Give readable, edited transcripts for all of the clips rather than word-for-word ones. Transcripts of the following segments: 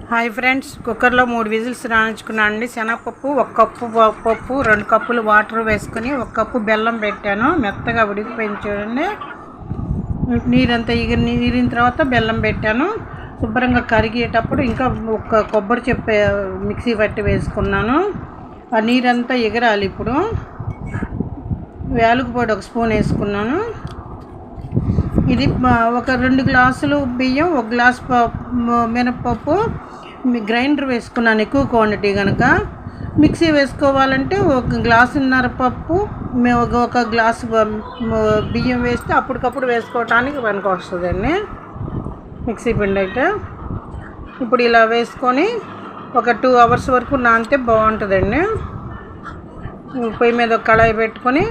Hi friends, కుక్కర్లో 3 whistles రాణించుకున్నాను అండి. శనగపప్పు 1 కప్పు పప్పు, 2 కప్పులు వాటర్ వేసుకొని 1 కప్పు బెల్లం పెట్టాను. మెత్తగా ఉడికిపోయింది చూడండి. నీరంతా నీరిన తర్వాత బెల్లం పెట్టాను. శుభ్రంగా కరిగేటప్పుడు ఇంకా 1 కొబ్బరి చెప్ప మిక్సీ పట్టి వేసుకున్నాను. ఆ నీరంతా ఎగరాలి. ఇప్పుడు యాలకుల పొడి 1 స్పూన్ వేసుకున్నాను. ఇది ఒక 2 గ్లాసులు బియ్యం, 1 గ్లాస్ మినపప్పు గ్రైండర్ వేసుకున్నాను. ఎక్కువ క్వాంటిటీ కనుక మిక్సీ వేసుకోవాలంటే 1 గ్లాసున్నర పప్పు, 1 గ్లాసు బియ్యం వేస్తే అప్పటికప్పుడు వేసుకోవటానికి పనికి వస్తుందండి మిక్సీ పిండి అయితే. ఇప్పుడు ఇలా వేసుకొని ఒక 2 అవర్స్ వరకు నానితే బాగుంటుందండి. పొయ్యి మీద ఒక కళాయి పెట్టుకొని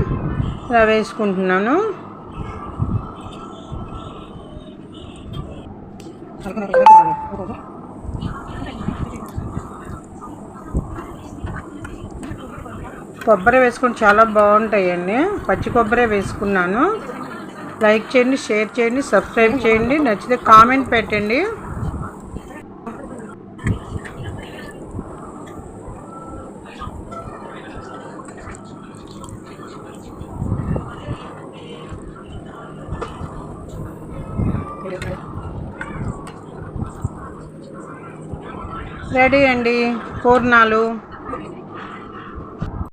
ఇలా వేసుకుంటున్నాను. కొబ్బరి వేసుకొని చాలా బాగుంటాయండి. పచ్చి కొబ్బరి వేసుకున్నాను. లైక్ చేయండి, షేర్ చేయండి, సబ్స్క్రైబ్ చేయండి. నచ్చితే కామెంట్ పెట్టండి. రెడీ అండి పూర్ణాలు.